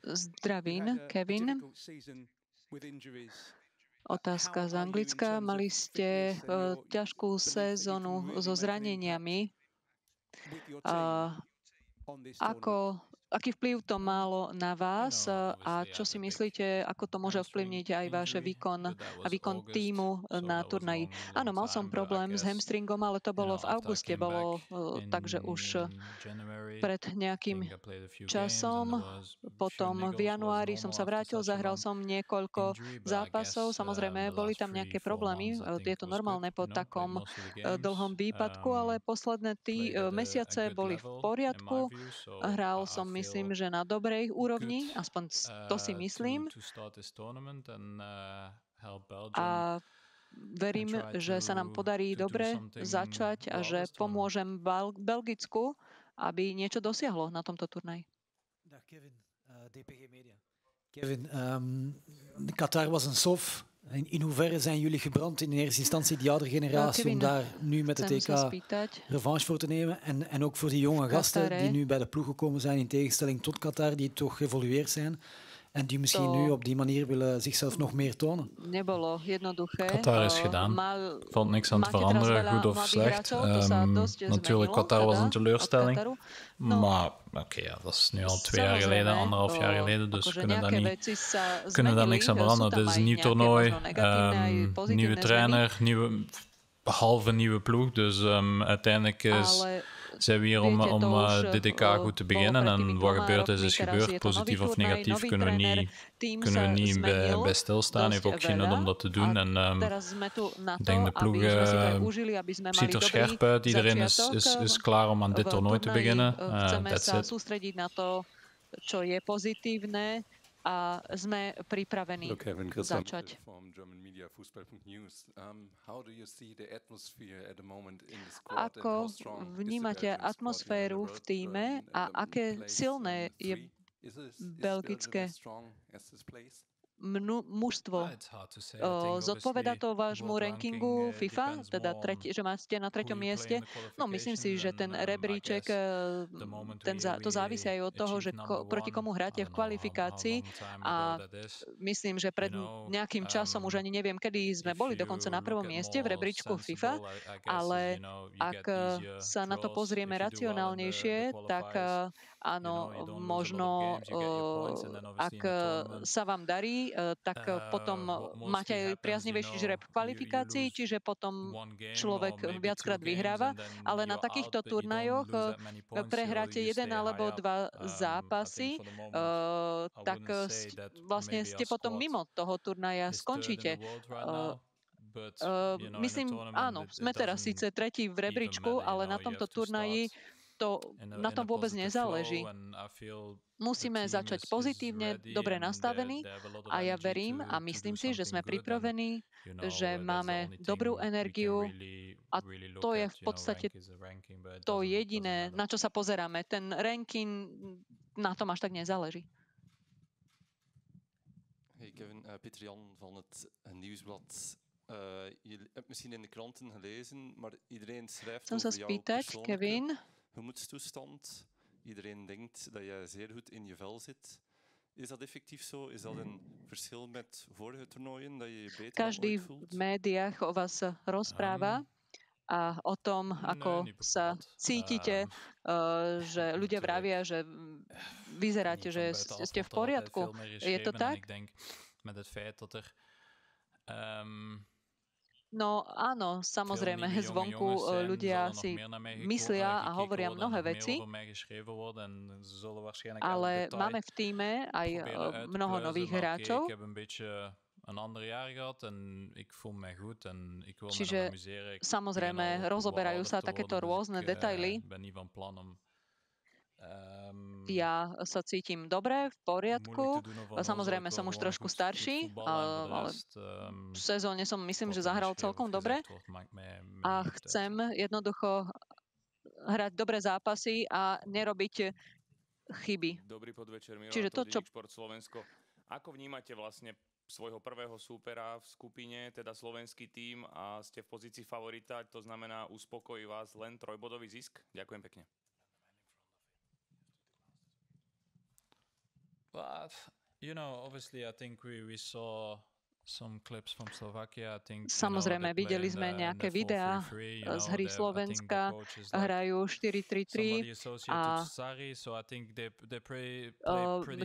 Zdravím, Kevin. Otázka z Anglicka. Mali ste ťažkú sezónu so zraneniami. Aký vplyv to malo na vás a čo si myslíte, ako to môže ovplyvniť aj váš výkon a výkon tímu na turnaji? Áno, mal som problém s hamstringom, ale to bolo v auguste, takže už pred nejakým časom. Potom v januári som sa vrátil, zahral som niekoľko zápasov. Samozrejme, boli tam nejaké problémy. Je to normálne po takom dlhom výpadku, ale posledné mesiace boli v poriadku. Hral som, myslím, že na dobrej úrovni, aspoň to si myslím. A verím, že sa nám podarí dobre začať a že pomôžem Belgicku, aby niečo dosiahlo na tomto turnaji. Kevin, Qatar was een sof. In hoeverre zijn jullie gebrand in eerste instantie die oudere generatie om daar nu met de TK revanche voor te nemen? En ook voor die jonge gasten die nu bij de ploeg gekomen zijn in tegenstelling tot Qatar, die toch geëvolueerd zijn en die misschien nu op die manier willen zichzelf nog meer tonen? Qatar is gedaan. Valt niks aan te veranderen, goed of slecht. Natuurlijk, Qatar was een teleurstelling. Maar oké, dat is nu al 2 jaar geleden, 1,5 jaar geleden, dus kunnen daar niks aan veranderen. Dit is een nieuw toernooi, nieuwe trainer, halve nieuwe ploeg. Dus uiteindelijk zijn we hier om de DK goed te beginnen. En wat gebeurd is gebeurd. Positief of negatief kunnen we niet bij stilstaan. Heeft ook geen nut om dat te doen. En ik denk de ploeg ziet er scherp uit. Iedereen is klaar om aan dit toernooi te beginnen. That's it. A sme pripravení začať. Ako vnímate atmosféru v tíme a aké silné je belgické mužstvo? Zodpovedá to vášmu rankingu FIFA, teda že máte na 3. mieste? No, myslím si, že ten rebríček, to závisí aj od toho, že proti komu hráte v kvalifikácii a myslím, že pred nejakým časom, už ani neviem, kedy sme boli dokonca na 1. mieste v rebríčku FIFA, ale ak sa na to pozrieme racionálnejšie, tak áno, možno ak sa vám darí, tak potom máte aj priaznivejší žreb v kvalifikácii, čiže potom človek viackrát vyhráva, ale na takýchto turnajoch prehráte 1 alebo 2 zápasy, tak vlastne ste potom mimo toho turnaja, skončíte. Myslím, áno, sme teraz síce 3. v rebríčku, ale na tomto turnaji na tom vôbec nezáleží. Musíme začať pozitívne, dobre nastavení a ja verím a myslím si, že sme pripravení, že máme dobrú energiu a to je v podstate to jediné, na čo sa pozeráme. Ten ranking, na tom až tak nezáleží. Hey Kevin, Pieter Jan van het Nieuwsblad. Je hebt misschien in de kranten gelezen, maar iedereen schrijft over jouw persoonlijke gemoedstoestand. Iedereen denkt dat je zeer goed in je vel zit. Is dat effectief zo? Is dat een verschil met vorige toernooien, dat je je beter Každý v médiách o vás rozpráva a o tom, ako sa cítite, že ľudia vravia, že vyzeráte, že ste v poriadku. Je to tak? No áno, samozrejme, zvonku ľudia si myslia a hovoria mnohé veci, ale máme v tíme aj mnoho nových hráčov. Čiže samozrejme rozoberajú sa takéto rôzne detaily. Ja sa cítim dobre, v poriadku. Samozrejme som už trošku starší, ale v sezóne som myslím, že zahral celkom dobre a chcem jednoducho hrať dobré zápasy a nerobiť chyby. Dobrý podvečer, Čiže to, čo... Šport Slovensko. Ako vnímate vlastne svojho prvého súpera v skupine, teda slovenský tím a ste v pozícii favorita, to znamená, uspokojí vás len 3-bodový zisk? Ďakujem pekne. Samozrejme, videli sme nejaké videá z hry Slovenska, hrajú 4-3-3 a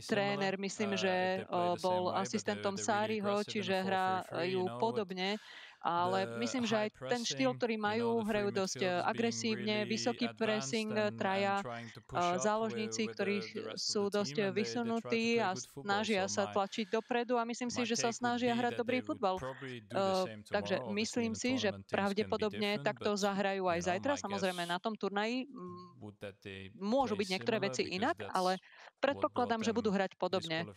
tréner, myslím, že bol asistentom Sáriho, čiže hrajú podobne. Ale myslím, že aj ten štýl, ktorý majú, hrajú dosť agresívne, vysoký pressing, traja záložníci, ktorí sú dosť vysunutí a snažia sa tlačiť dopredu a myslím si, že sa snažia hrať dobrý futbal. Takže myslím si, že pravdepodobne takto zahrajú aj zajtra. Samozrejme, na tom turnaji môžu byť niektoré veci inak, ale predpokladám, že budú hrať podobne.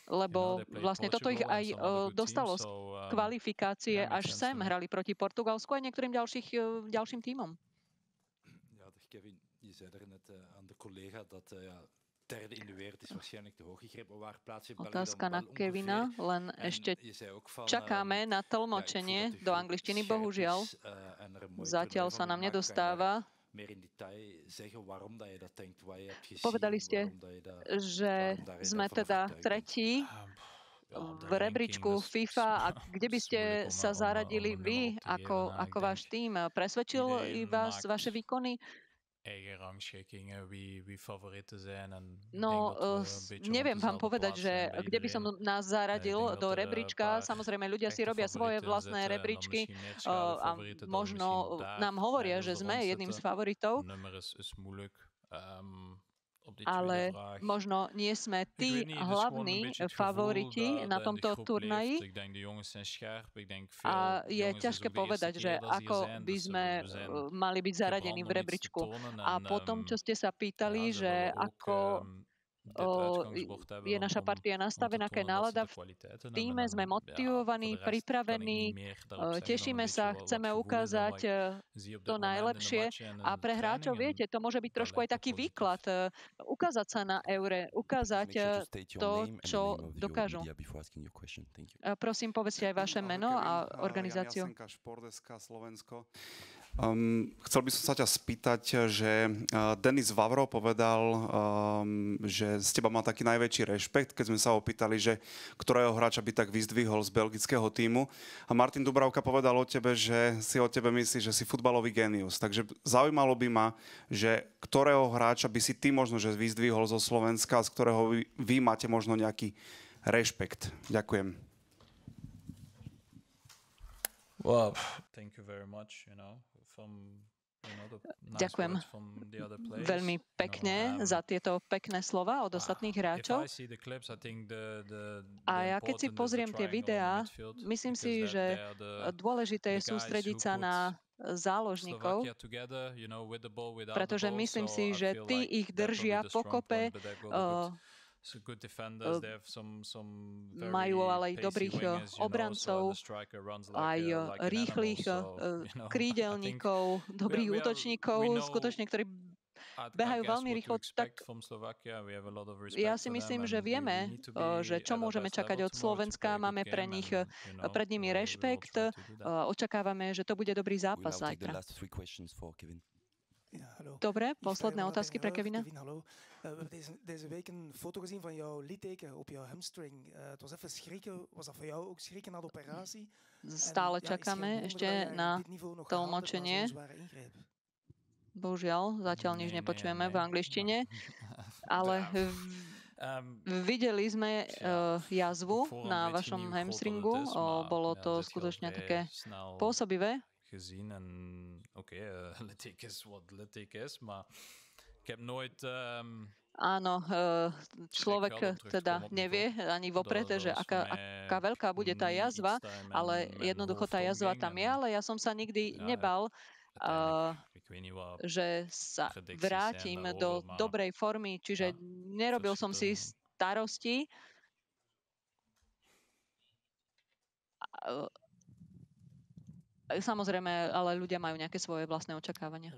Lebo vlastne toto ich aj dostalo z kwalificatie až sem, hrali proti Portugalsku a niektorým ďalším tímom. Ja, Kevin, je zei er net aan de collega dat derde in de wereld is waarschijnlijk te hoog gegrepen. Waar plaats je België Otázka na Kevina, len ešte čakáme na tlmočenie do angličtiny, bohužiaľ. Zatiaľ sa nám nedostáva. Povedali ste, že sme teda tretí v rebríčku FIFA a kde by ste sa zaradili vy ako váš tím? Presvedčil vás vaše výkony? No, neviem vám povedať, že kde by som nás zaradil do rebríčka. Samozrejme, ľudia si robia svoje vlastné rebríčky a možno nám hovoria, že sme jedným z favoritov. Ale možno nie sme tí hlavní favoriti na tomto turnaji. A je ťažké povedať, že ako by sme mali byť zaradení v rebríčku. A potom, čo ste sa pýtali, že ako je naša partia nastavená, aká je nálada v tíme, sme motivovaní, pripravení, tešíme sa, chceme ukázať to najlepšie a pre hráčov, viete, to môže byť trošku aj taký výklad, ukázať sa na Eure, ukázať to, čo dokážu. Prosím, povedzte aj vaše meno a organizáciu. Chcel by som sa ťa spýtať, že Denis Vavro povedal, že z teba má taký najväčší rešpekt, keď sme sa opýtali, že ktorého hráča by tak vyzdvihol z belgického tímu. A Martin Dubravka povedal o tebe, že si o tebe myslí, že si futbalový génius. Takže zaujímalo by ma, že ktorého hráča by si ty možno že vyzdvihol zo Slovenska, z ktorého vy máte možno nejaký rešpekt. Ďakujem. Well, thank you very much, Ďakujem veľmi pekne za tieto pekné slova od ostatných hráčov. A ja keď si pozriem tie videá, myslím si, že dôležité je sústrediť sa na záložníkov, pretože myslím si, že tí ich držia pokope, majú ale aj dobrých obrancov, aj rýchlych krídelníkov, dobrých útočníkov, skutočne, ktorí behajú veľmi rýchlo. Tak ja si myslím, že vieme, že čo môžeme čakať od Slovenska. Máme pre nich pred nimi rešpekt. Očakávame, že to bude dobrý zápas zajtra. Dobre, posledné otázky pre Kevina. We hebben deze week een foto gezien van jouw litteken op jouw hamstring. Het was even schrikken. Was dat voor jou ook schrikken na de operatie? Stále čakáme ešte na tlmočenie. Bohužiaľ, zatiaľ nič nepočujeme v angličtine, ale videli sme jazvu na vašom hamstringu. Bolo to skutočne také pôsobivé. Áno, človek teda nevie ani vopred, že aká veľká bude tá jazva, ale jednoducho tá jazva tam je, ale ja som sa nikdy nebal, že sa vrátim do dobrej formy, čiže nerobil som si starosti. Samozrejme, ale ľudia majú nejaké svoje vlastné očakávania.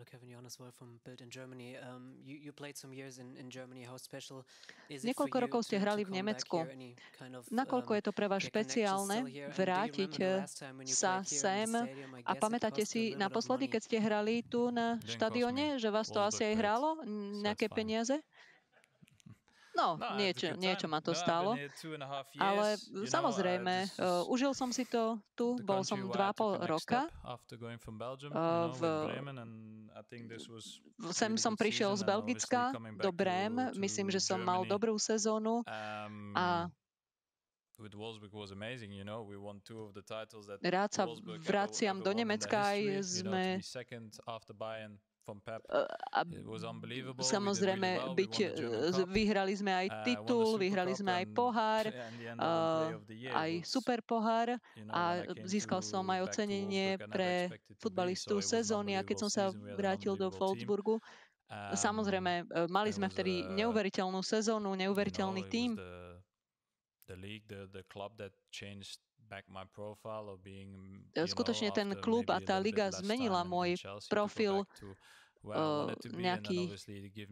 Niekoľko rokov ste hrali v Nemecku. Nakoľko je to pre vás špeciálne vrátiť sa sem? A pamätáte si naposledy, keď ste hrali tu na štadióne, že vás to asi aj hrálo? Nejaké peniaze? No, niečo ma to stálo. Ale samozrejme, užil som si to tu, bol som 2,5 roka. Sem som prišiel z Belgicka do Brém, myslím, že som mal dobrú sezónu a rád sa vraciam do Nemecka, aj sme samozrejme vyhrali sme aj titul, vyhrali sme aj pohár, aj super pohár a získal som aj ocenenie pre futbalistu sezóny, a keď som sa vrátil do Wolfsburgu, samozrejme mali sme vtedy neuveriteľnú sezónu, neuveriteľný tím. Skutočne ten klub a tá liga zmenila môj profil nejaký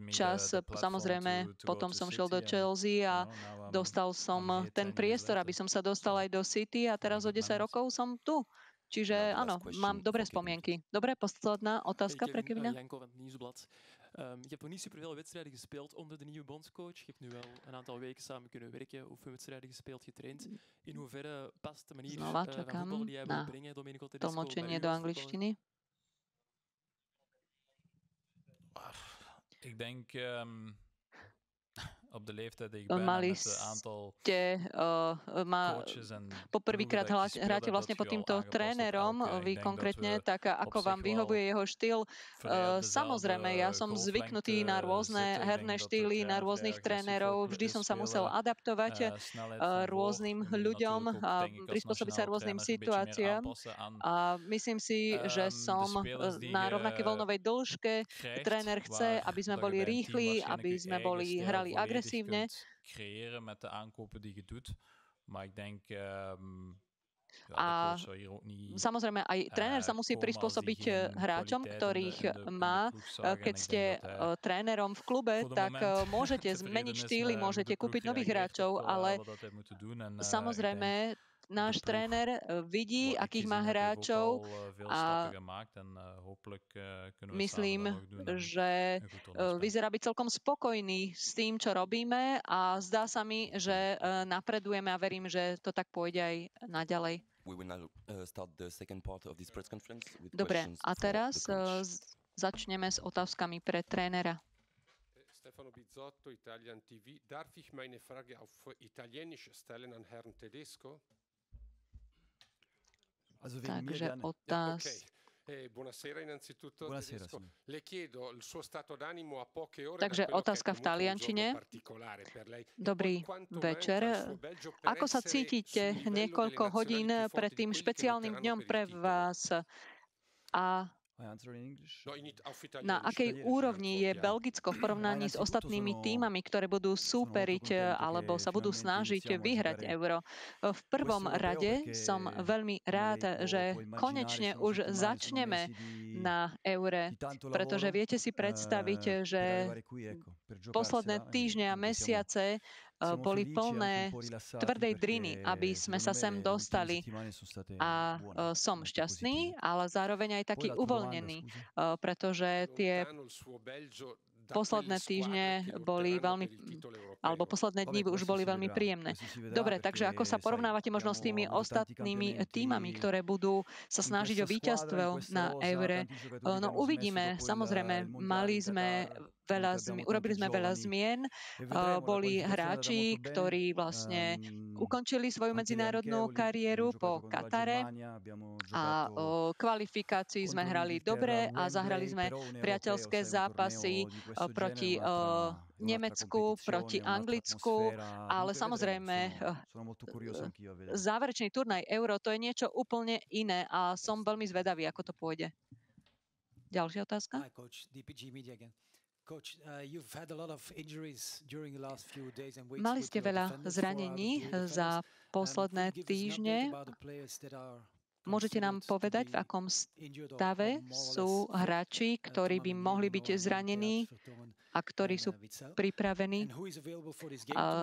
čas. Samozrejme, potom som šiel do Chelsea a dostal som ten priestor, aby som sa dostal aj do City, a teraz o 10 rokov som tu. Čiže áno, mám dobré spomienky. Dobre, posledná otázka pre Kevina. Je hebt nog niet superveel wedstrijden gespeeld onder de nieuwe bondscoach. Je hebt nu wel een aantal weken samen kunnen werken, oefenwedstrijden gespeeld, getraind. In hoeverre past de manier van voetbal die jij wil brengen, Domenico Tedesco, tlmočenie do angličtiny? Ik denk op de leeftijd die ik ben mali met een aantal coaches en poprvýkrát hráte vlastne pod týmto trénerom, vy konkrétne, tak ako vám vyhovuje jeho štýl. Samozrejme, ja som zvyknutý na rôzne herné štýly, na rôznych trénerov, vždy som sa musel adaptovať rôznym ľuďom a prispôsobiť sa rôznym situáciám. A myslím si, že som na rovnakej voľnovej dĺžke. Tréner chce, aby sme boli rýchli, aby sme hrali agresívne. Creëren met de aankopen die je doet. Maar ik denk a samozrejme aj tréner sa musí prispôsobiť hráčom, ktorých má. Keď ste trénerom v klube, tak môžete zmeniť štýly, môžete kúpiť nových hráčov, ale samozrejme náš tréner vidí, akých má hráčov, a myslím, že vyzerá byť celkom spokojný s tým, čo robíme, a zdá sa mi, že napredujeme, a verím, že to tak pôjde aj naďalej. Dobre, a teraz začneme s otázkami pre trénera. Stefano Bizzotto, Italian TV. Darf ich meine Frage auf Italienisch stellen an Herrn Tedesco? Takže otázka. Buonasera innanzitutto. Tedesco. Le chiedo il suo stato d'animo a poche ore. Takže otázka v taliančine. Dobrý večer. Ako sa cítite niekoľko hodín pred tým špeciálnym dňom pre vás? A na akej úrovni je Belgicko v porovnaní s ostatnými tímami, ktoré budú súperiť alebo sa budú snažiť vyhrať Euro? V prvom rade som veľmi rád, že konečne už začneme na Eure, pretože viete si predstaviť, že posledné týždne a mesiace boli plné tvrdej driny, aby sme sa sem dostali. A som šťastný, ale zároveň aj taký uvoľnený, pretože tie posledné týždne boli veľmi, alebo posledné dni už boli veľmi príjemné. Dobre, takže ako sa porovnávate možno s tými ostatnými tímami, ktoré budú sa snažiť o víťazstvo na Eure? No uvidíme, samozrejme, urobili sme veľa zmien, boli hráči, ktorí vlastne ukončili svoju medzinárodnú kariéru po Katare, a kvalifikácii sme hrali dobre a zahrali sme priateľské zápasy proti Nemecku, proti Anglicku, ale samozrejme záverečný turnaj Euro, to je niečo úplne iné a som veľmi zvedavý, ako to pôjde. Ďalšia otázka? Mali ste veľa zranení za posledné týždne. Môžete nám povedať, v akom stave sú hráči, ktorí by mohli byť zranení a ktorí sú pripravení?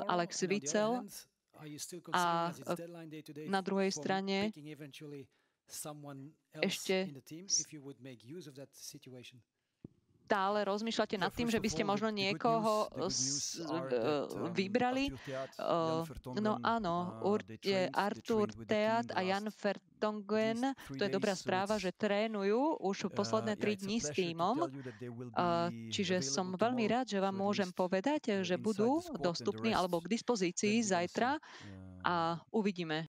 Alex Witsel a na druhej strane ešte stále rozmýšľate nad tým, že by ste možno niekoho vybrali. No áno, Arthur Theat a Jan Vertonghen, to je dobrá správa, že trénujú už posledné 3 dní s tímom. Čiže som veľmi rád, že vám môžem povedať, že budú dostupní alebo k dispozícii zajtra a uvidíme.